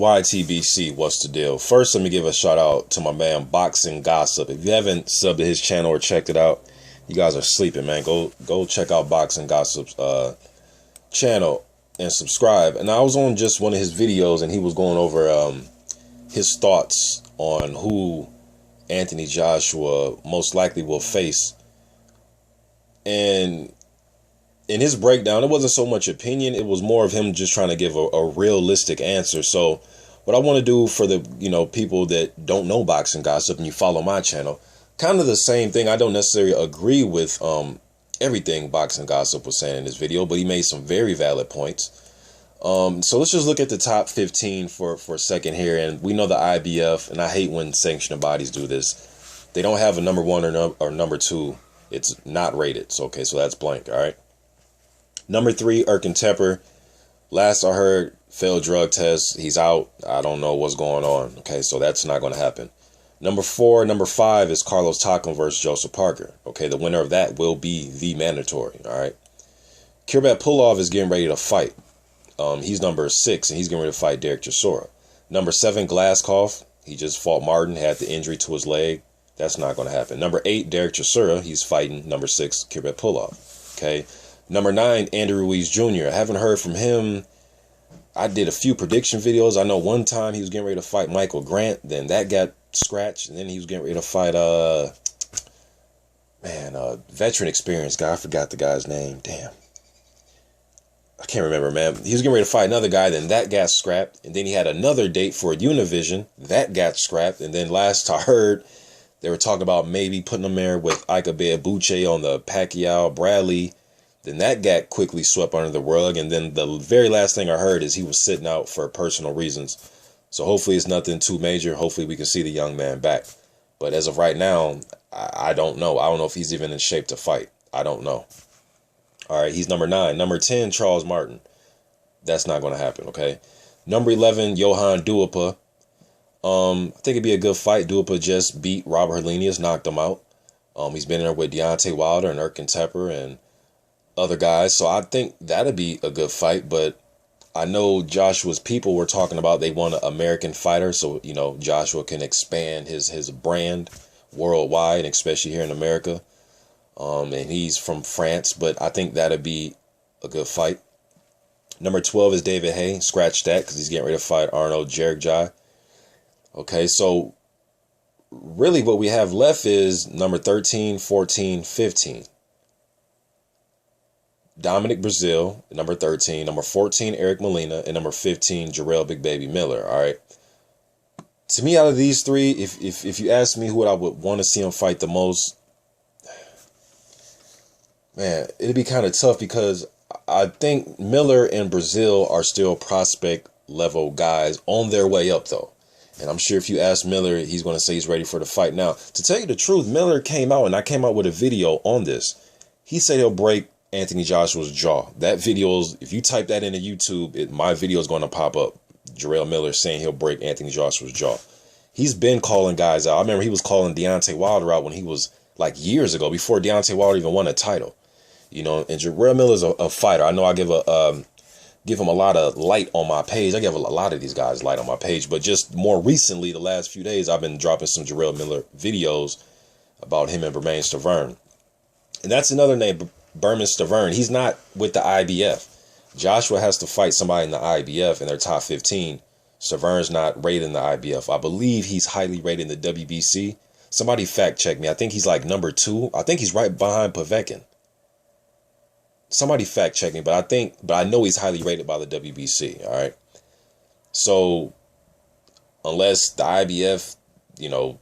YTBC, what's the deal? First, let me give a shout out to my man Boxing Gossip. If you haven't subbed to his channel or checked it out, you guys are sleeping, man. Go check out Boxing Gossip's channel and subscribe. And I was on just one of his videos, and he was going over his thoughts on who Anthony Joshua most likely will face. And in his breakdown, it wasn't so much opinion, it was more of him just trying to give a realistic answer. So what I want to do for the people that don't know Boxing Gossip and you follow my channel, kind of the same thing. I don't necessarily agree with everything Boxing Gossip was saying in this video, but he made some very valid points. So let's just look at the top 15 for a second here. And we know the IBF, and I hate when sanctioning bodies do this. They don't have a number 1 or number 2. It's not rated. So, okay, so that's blank, all right? Number 3, ERKAN TEPER. Last I heard, failed drug test. He's out. I don't know what's going on. Okay, so that's not going to happen. Number 5 is Carlos TAKAM versus Joseph Parker. Okay, the winner of that will be the mandatory. All right. KUBRAT PULEV is getting ready to fight. He's number 6, and he's getting ready to fight Derek Chisora. Number 7, GLASKOV. He just fought Martin, had the injury to his leg. That's not going to happen. Number 8, Derek Chisora. He's fighting number 6, KUBRAT PULEV. Okay. Number 9, Andy Ruiz Jr. I haven't heard from him. I did a few prediction videos. I know one time he was getting ready to fight Michael Grant. Then that got scratched. And then he was getting ready to fight, veteran experience guy. I forgot the guy's name. Damn. I can't remember, man. He was getting ready to fight another guy. Then that got scrapped. And then he had another date for Univision. That got scrapped. And then last I heard, they were talking about maybe putting him there with Ika Beabuche on the Pacquiao Bradley. Then that got quickly swept under the rug. And then the very last thing I heard is he was sitting out for personal reasons. So hopefully it's nothing too major. Hopefully we can see the young man back. But as of right now, I don't know. I don't know if he's even in shape to fight. I don't know. All right, he's number 9. Number 10, Charles Martin. That's not going to happen, okay? Number 11, JOHANN DUHAUPAS. I think it'd be a good fight. DUHAUPAS just beat Robert Helenius, knocked him out. He's been in there with Deontay Wilder and ERKAN TEPER and other guys. So I think that'd be a good fight. But I know Joshua's people were talking about they want an American fighter. So, Joshua can expand his brand worldwide, especially here in America. And he's from France, but I think that'd be a good fight. Number 12 is David Haye. Scratch that because he's getting ready to fight Arnold Jerigaj. Okay, so really what we have left is number 13, 14, 15. Dominic Breazeale, number 13. Number 14, Eric Molina. And number 15, Jarrell Big Baby Miller. All right. To me, out of these three, if you ask me who I would want to see him fight the most, man, it'd be kind of tough because I think Miller and Breazeale are still prospect level guys on their way up, though. And I'm sure if you ask Miller, he's going to say he's ready for the fight. Now, to tell you the truth, Miller came out, and I came out with a video on this. He said he'll break Anthony Joshua's jaw. That video is, if you type that into YouTube, my video is going to pop up. Jarrell Miller saying he'll break Anthony Joshua's jaw. He's been calling guys out. I remember he was calling Deontay Wilder out when he was like years ago, before Deontay Wilder even won a title. And Jarrell Miller's a fighter. I know I give him a lot of light on my page. I give a lot of these guys light on my page, but just more recently, the last few days, I've been dropping some Jarrell Miller videos about him and Bermane Stiverne. And that's another name, Bermane Stiverne. He's not with the IBF. Joshua has to fight somebody in the IBF in their top 15. Stiverne's not rated in the IBF. I believe he's highly rated in the WBC. Somebody fact check me. I think he's like number 2. I think he's right behind Povetkin. Somebody fact check me, but I know he's highly rated by the WBC. All right. So unless the IBF,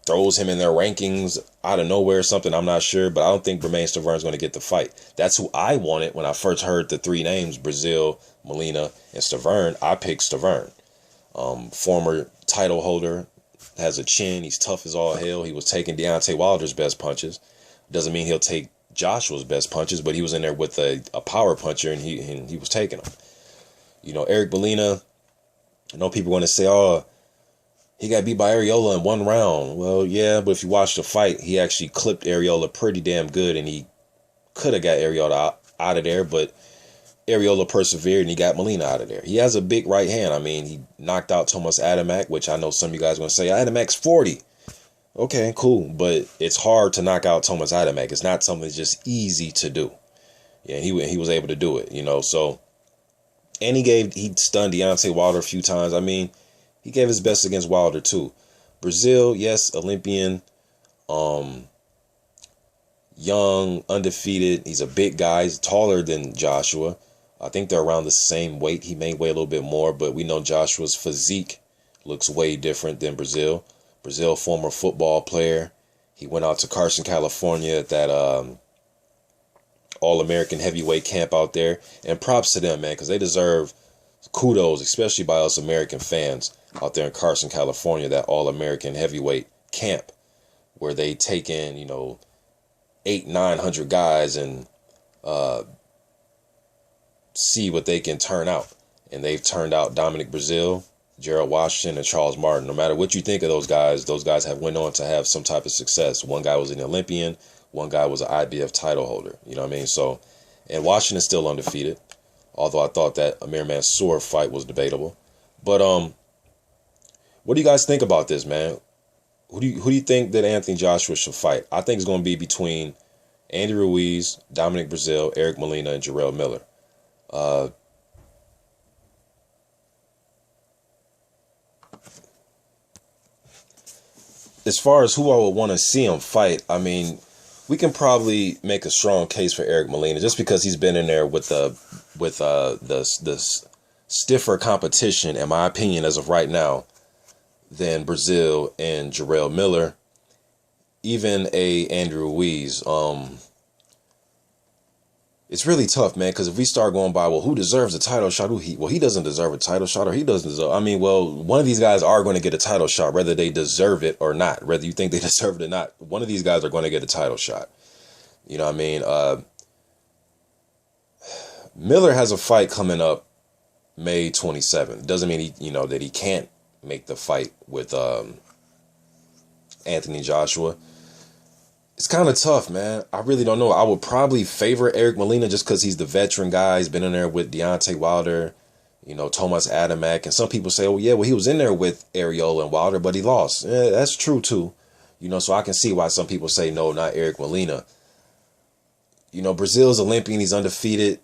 throws him in their rankings out of nowhere or something, I'm not sure, but I don't think Bermane Stiverne's going to get the fight. That's who I wanted when I first heard the 3 names, Breazeale, Molina, and Stiverne. I picked Stiverne. Former title holder, has a chin. He's tough as all hell. He was taking Deontay Wilder's best punches. Doesn't mean he'll take Joshua's best punches, but he was in there with a power puncher, and he was taking them. Eric Molina, I know people want to say, oh, he got beat by Areola in 1 round. Well, yeah, but if you watch the fight, he actually clipped Areola pretty damn good, and he could have got Areola out of there, but Arreola persevered and he got Molina out of there. He has a big right hand. I mean, he knocked out Thomas Adamek, which I know some of you guys are going to say, Adamek's 40. Okay, cool. But it's hard to knock out Thomas Adamek. It's not something that's just easy to do. Yeah, he was able to do it, you know. So, and he stunned Deontay Wilder a few times. I mean, he gave his best against Wilder too. Breazeale, yes, Olympian, young, undefeated. He's a big guy. He's taller than Joshua. I think they're around the same weight. He may weigh a little bit more, but we know Joshua's physique looks way different than Breazeale. Breazeale, former football player. He went out to Carson, California at that All-American heavyweight camp out there. And props to them, man, because they deserve kudos, especially by us American fans out there in Carson, California, that All-American heavyweight camp where they take in, you know, 800-900 guys and see what they can turn out. And they've turned out Dominic Breazeale, Gerald Washington, and Charles Martin. No matter what you think of those guys have went on to have some type of success. One guy was an Olympian. One guy was an IBF title holder. You know what I mean? So, and Washington's still undefeated. Although I thought that Amir Mansour fight was debatable. But what do you guys think about this, man? Who do you think that Anthony Joshua should fight? I think it's going to be between Andy Ruiz, Dominic Breazeale, Eric Molina, and Jarrell Miller. As far as who I would want to see him fight, I mean, we can probably make a strong case for Eric Molina just because he's been in there with the stiffer competition, in my opinion, as of right now, than Breazeale and Jarrell Miller. Even Andrew Ruiz. It's really tough, man, because if we start going by, well, who deserves a title shot? He doesn't deserve a title shot, or he doesn't deserve. I mean, well, one of these guys are going to get a title shot, whether they deserve it or not. Whether you think they deserve it or not, one of these guys are going to get a title shot. You know what I mean? Miller has a fight coming up May 27th. Doesn't mean that he can't make the fight with Anthony Joshua. It's kind of tough, man. I really don't know. I would probably favor Eric Molina just because he's the veteran guy. He's been in there with Deontay Wilder, you know, Thomas Adamek. And some people say, oh, yeah, well, he was in there with Arreola and Wilder, but he lost. Yeah, that's true, too. You know, so I can see why some people say, no, not Eric Molina. You know, Breazeale's Olympian. He's undefeated.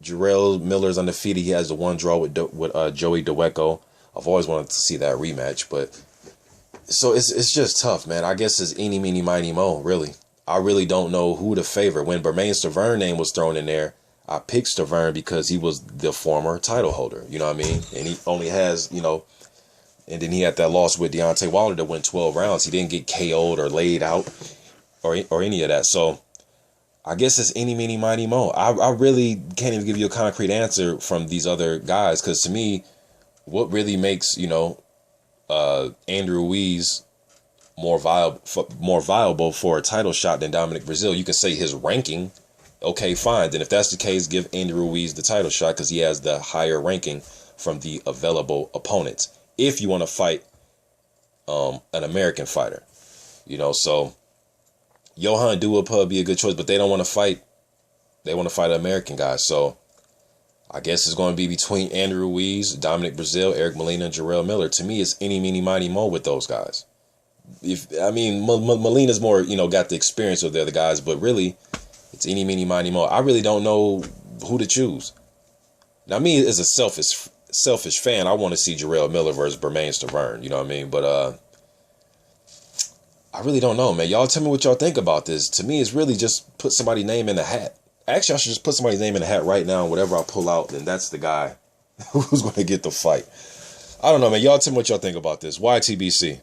Jarrell Miller's undefeated. He has the one draw with Joey Daweko. I've always wanted to see that rematch, but... So it's just tough, man. I guess it's eeny, meeny, miny, mo, really. I really don't know who to favor. When Stiverne name was thrown in there, I picked Stiverne because he was the former title holder. You know what I mean? And he only has, you know, and then he had that loss with Deontay Wilder that went 12 rounds. He didn't get KO'd or laid out or any of that. So I guess it's eeny, meeny, miny, mo. I really can't even give you a concrete answer from these other guys because to me, what really makes, you know, Andrew Ruiz more viable for a title shot than Dominic Breazeale. You can say his ranking. Okay, fine. Then if that's the case, give Andrew Ruiz the title shot because he has the higher ranking from the available opponents. If you want to fight an American fighter, you know, so JOHANN DUHAUPAS would be a good choice, but they don't want to fight. They want to fight an American guy. So I guess it's going to be between Andrew Ruiz, Dominic Breazeale, Eric Molina, and Jarrell Miller. To me, it's eeny, meeny, miny, mo with those guys. Molina's more, you know, got the experience with the other guys, but really, it's eeny, meeny, miny, mo. I really don't know who to choose. Now, me as a selfish fan, I want to see Jarrell Miller versus Stiverne. You know what I mean? But I really don't know, man. Y'all tell me what y'all think about this. To me, it's really just put somebody's name in the hat. Actually, I should just put somebody's name in the hat right now. Whatever I pull out, then that's the guy who's going to get the fight. I don't know, man. Y'all tell me what y'all think about this. YTBC.